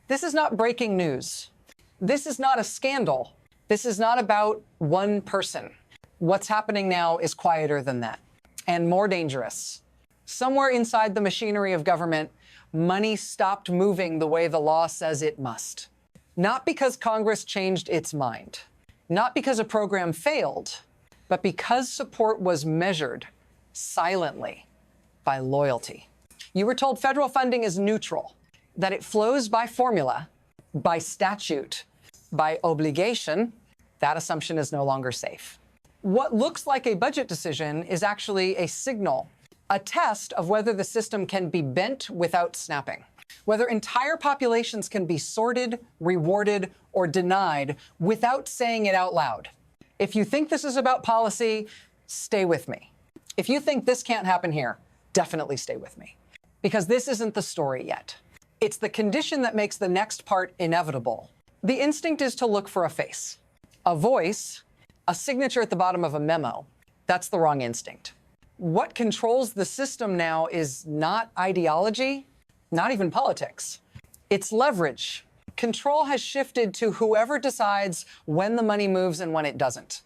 This is not breaking news. This is not a scandal. This is not about one person. What's happening now is quieter than that and more dangerous. Somewhere inside the machinery of government, money stopped moving the way the law says it must. Not because Congress changed its mind, not because a program failed, but because support was measured silently by loyalty. You were told federal funding is neutral, that it flows by formula, by statute, by obligation. That assumption is no longer safe. What looks like a budget decision is actually a signal, a test of whether the system can be bent without snapping, whether entire populations can be sorted, rewarded, or denied without saying it out loud. If you think this is about policy, stay with me. If you think this can't happen here, definitely stay with me. Because this isn't the story yet. It's the condition that makes the next part inevitable. The instinct is to look for a face, a voice, a signature at the bottom of a memo. That's the wrong instinct. What controls the system now is not ideology, not even politics. It's leverage. Control has shifted to whoever decides when the money moves and when it doesn't.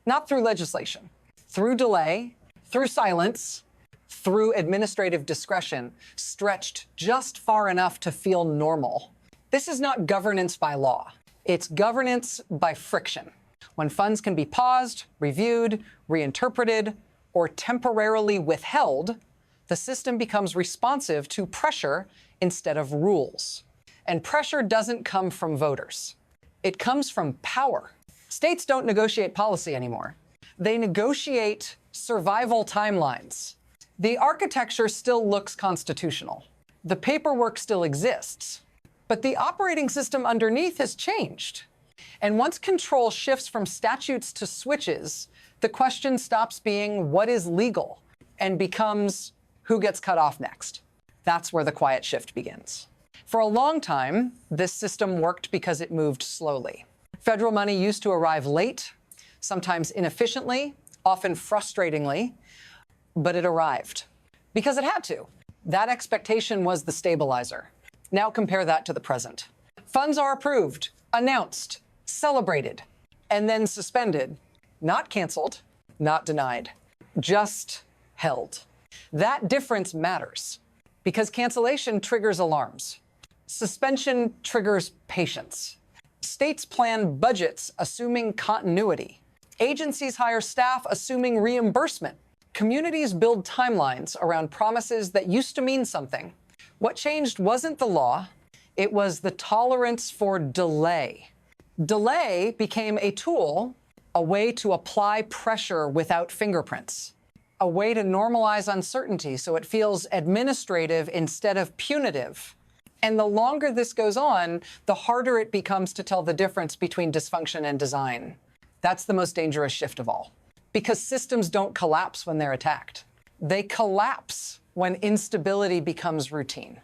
Not through legislation, through delay, through silence, through administrative discretion, stretched just far enough to feel normal. This is not governance by law. It's governance by friction. When funds can be paused, reviewed, reinterpreted, or temporarily withheld, the system becomes responsive to pressure instead of rules. And pressure doesn't come from voters. It comes from power. States don't negotiate policy anymore. They negotiate survival timelines. The architecture still looks constitutional. The paperwork still exists. But the operating system underneath has changed. And once control shifts from statutes to switches, the question stops being what is legal and becomes who gets cut off next. That's where the quiet shift begins. For a long time, this system worked because it moved slowly. Federal money used to arrive late, sometimes inefficiently, often frustratingly, but it arrived because it had to. That expectation was the stabilizer. Now compare that to the present. Funds are approved, announced, celebrated, and then suspended. Not canceled, not denied, just held. That difference matters because cancellation triggers alarms. Suspension triggers patience. States plan budgets assuming continuity. Agencies hire staff assuming reimbursement. Communities build timelines around promises that used to mean something. What changed wasn't the law, it was the tolerance for delay. Delay became a tool, a way to apply pressure without fingerprints, a way to normalize uncertainty so it feels administrative instead of punitive. And the longer this goes on, the harder it becomes to tell the difference between dysfunction and design. That's the most dangerous shift of all. Because systems don't collapse when they're attacked. They collapse when instability becomes routine.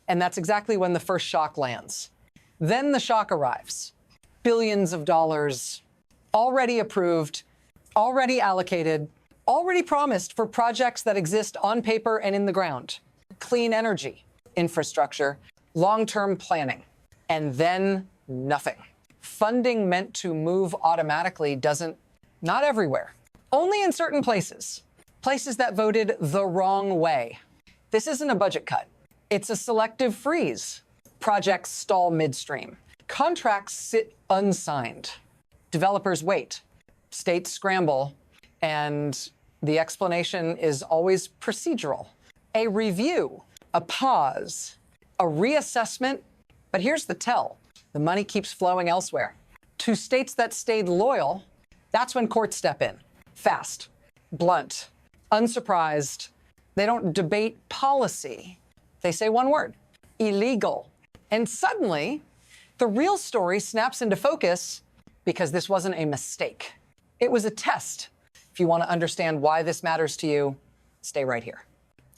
And that's exactly when the first shock lands. Then the shock arrives. Billions of dollars, already approved, already allocated, already promised for projects that exist on paper and in the ground. Clean energy, infrastructure, long-term planning, and then nothing. Funding meant to move automatically doesn't, not everywhere. Only in certain places. Places that voted the wrong way. This isn't a budget cut. It's a selective freeze. Projects stall midstream. Contracts sit unsigned. Developers wait. States scramble. And the explanation is always procedural. A review, a pause, a reassessment. But here's the tell. The money keeps flowing elsewhere. To states that stayed loyal, that's when courts step in. Fast, blunt, unsurprised. They don't debate policy. They say one word, illegal. And suddenly, the real story snaps into focus because this wasn't a mistake. It was a test. If you want to understand why this matters to you, stay right here.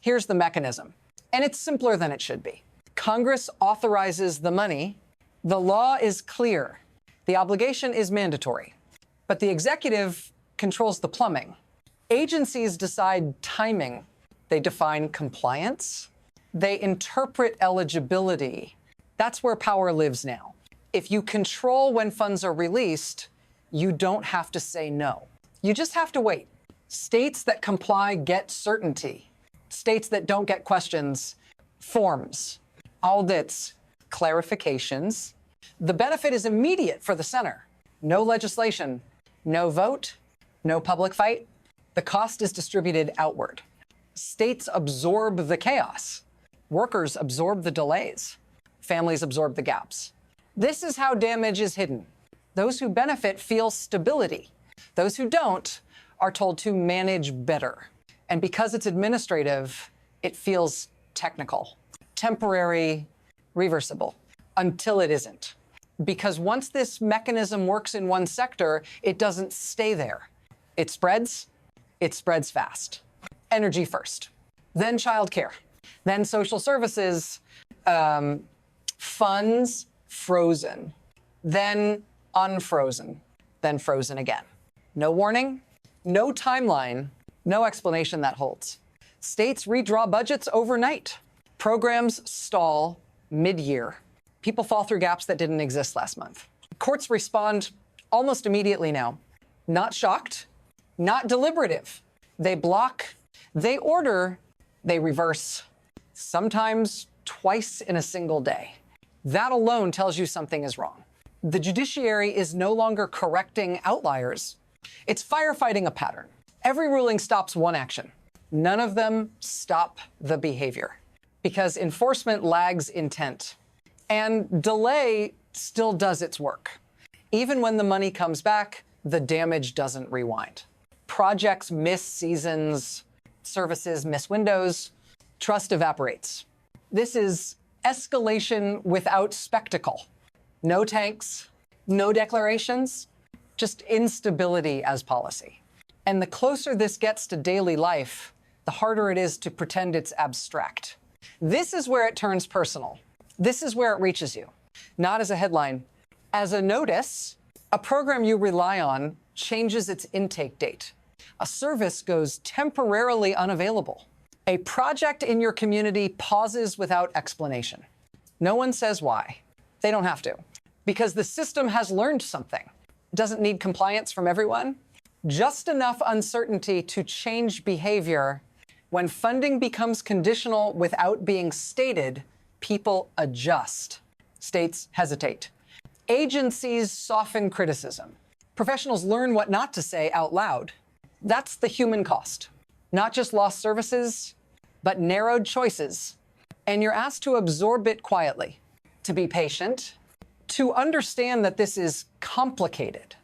Here's the mechanism. And it's simpler than it should be. Congress authorizes the money. The law is clear. The obligation is mandatory. But the executive controls the plumbing. Agencies decide timing. They define compliance. They interpret eligibility. That's where power lives now. If you control when funds are released, you don't have to say no. You just have to wait. States that comply get certainty. States that don't get questions, forms, audits, clarifications. The benefit is immediate for the center. No legislation, no vote, no public fight. The cost is distributed outward. States absorb the chaos. Workers absorb the delays. Families absorb the gaps. This is how damage is hidden. Those who benefit feel stability. Those who don't are told to manage better. And because it's administrative, it feels technical, temporary, reversible, until it isn't. Because once this mechanism works in one sector, it doesn't stay there. It spreads fast. Energy first, then childcare, then social services, funds frozen, then unfrozen, then frozen again. No warning, no timeline, no explanation that holds. States redraw budgets overnight. Programs stall mid-year. People fall through gaps that didn't exist last month. Courts respond almost immediately now. Not shocked, not deliberative. They block, they order, they reverse, sometimes twice in a single day. That alone tells you something is wrong. The judiciary is no longer correcting outliers. It's firefighting a pattern. Every ruling stops one action. None of them stop the behavior because enforcement lags intent. And delay still does its work. Even when the money comes back, the damage doesn't rewind. Projects miss seasons, services miss windows, trust evaporates. This is escalation without spectacle. No tanks, no declarations, just instability as policy. And the closer this gets to daily life, the harder it is to pretend it's abstract. This is where it turns personal. This is where it reaches you, not as a headline. As a notice, a program you rely on changes its intake date. A service goes temporarily unavailable. A project in your community pauses without explanation. No one says why. They don't have to, because the system has learned something. It doesn't need compliance from everyone. Just enough uncertainty to change behavior. When funding becomes conditional without being stated, people adjust. States hesitate. Agencies soften criticism. Professionals learn what not to say out loud. That's the human cost. Not just lost services, but narrowed choices. And you're asked to absorb it quietly, to be patient, to understand that this is complicated.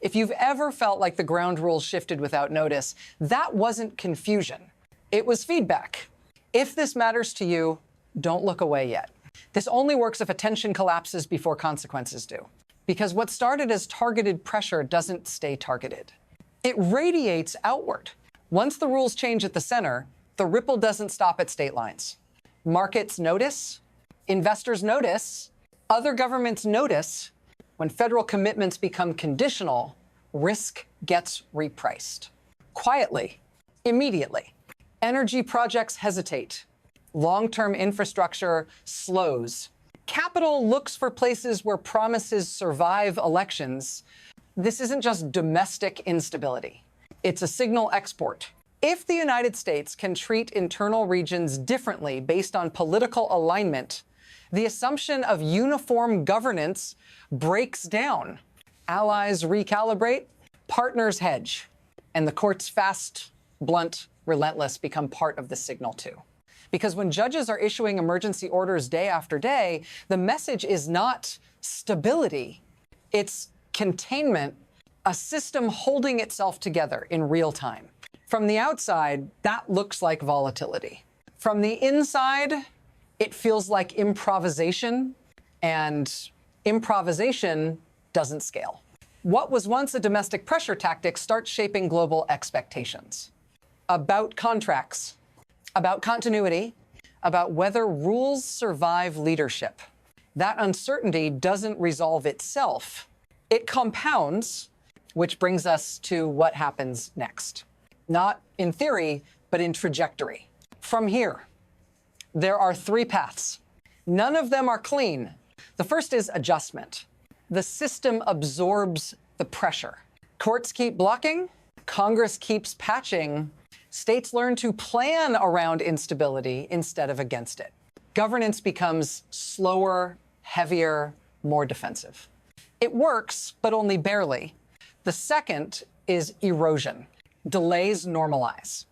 If you've ever felt like the ground rules shifted without notice, that wasn't confusion. It was feedback. If this matters to you, don't look away yet. This only works if attention collapses before consequences do. Because what started as targeted pressure doesn't stay targeted. It radiates outward. Once the rules change at the center, the ripple doesn't stop at state lines. Markets notice, investors notice, other governments notice. When federal commitments become conditional, risk gets repriced. Quietly, immediately. Energy projects hesitate. Long-term infrastructure slows. Capital looks for places where promises survive elections. This isn't just domestic instability. It's a signal export. If the United States can treat internal regions differently based on political alignment, the assumption of uniform governance breaks down. Allies recalibrate, partners hedge, and the courts fast, blunt, relentless become part of the signal too. Because when judges are issuing emergency orders day after day, the message is not stability, it's containment, a system holding itself together in real time. From the outside, that looks like volatility. From the inside, it feels like improvisation, and improvisation doesn't scale. What was once a domestic pressure tactic starts shaping global expectations. About contracts, about continuity, about whether rules survive leadership. That uncertainty doesn't resolve itself. It compounds, which brings us to what happens next. Not in theory, but in trajectory. From here, there are three paths. None of them are clean, The first is adjustment. The system absorbs the pressure. Courts keep blocking, Congress keeps patching, states learn to plan around instability instead of against it. Governance becomes slower, heavier, more defensive. It works, but only barely. The second is erosion. Delays normalize.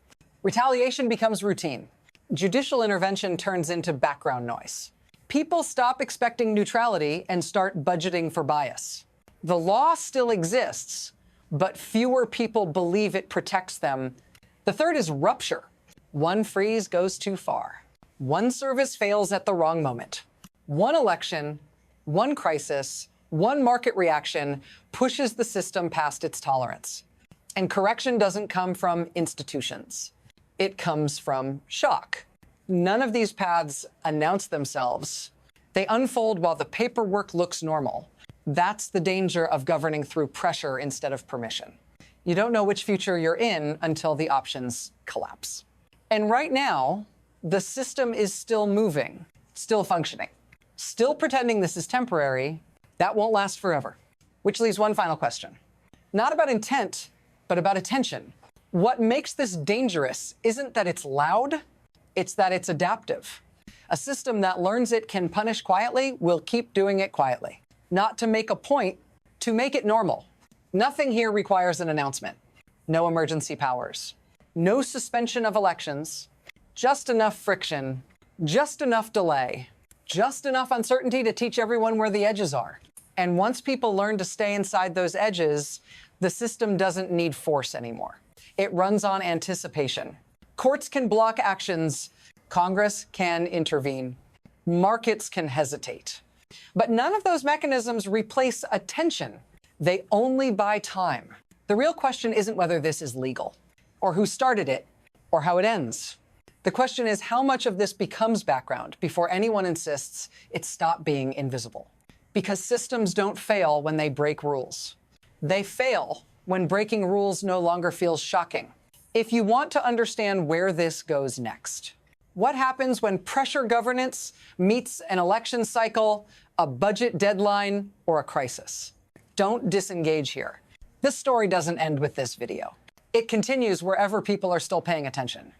Retaliation becomes routine. Judicial intervention turns into background noise. People stop expecting neutrality and start budgeting for bias. The law still exists, but fewer people believe it protects them. The third is rupture. One freeze goes too far. One service fails at the wrong moment. One election, one crisis, one market reaction pushes the system past its tolerance. And correction doesn't come from institutions. It comes from shock. None of these paths announce themselves. They unfold while the paperwork looks normal. That's the danger of governing through pressure instead of permission. You don't know which future you're in until the options collapse. And right now, the system is still moving, still functioning, still pretending this is temporary. That won't last forever. Which leaves one final question. Not about intent, but about attention. What makes this dangerous isn't that it's loud, it's that it's adaptive. A system that learns it can punish quietly will keep doing it quietly. Not to make a point, to make it normal. Nothing here requires an announcement. No emergency powers. No suspension of elections. Just enough friction. Just enough delay. Just enough uncertainty to teach everyone where the edges are. And once people learn to stay inside those edges, the system doesn't need force anymore. It runs on anticipation. Courts can block actions. Congress can intervene. Markets can hesitate. But none of those mechanisms replace attention. They only buy time. The real question isn't whether this is legal, or who started it, or how it ends. The question is how much of this becomes background before anyone insists it stop being invisible. Because systems don't fail when they break rules. They fail when breaking rules no longer feels shocking. If you want to understand where this goes next, what happens when pressure governance meets an election cycle, a budget deadline, or a crisis? Don't disengage here. This story doesn't end with this video. It continues wherever people are still paying attention.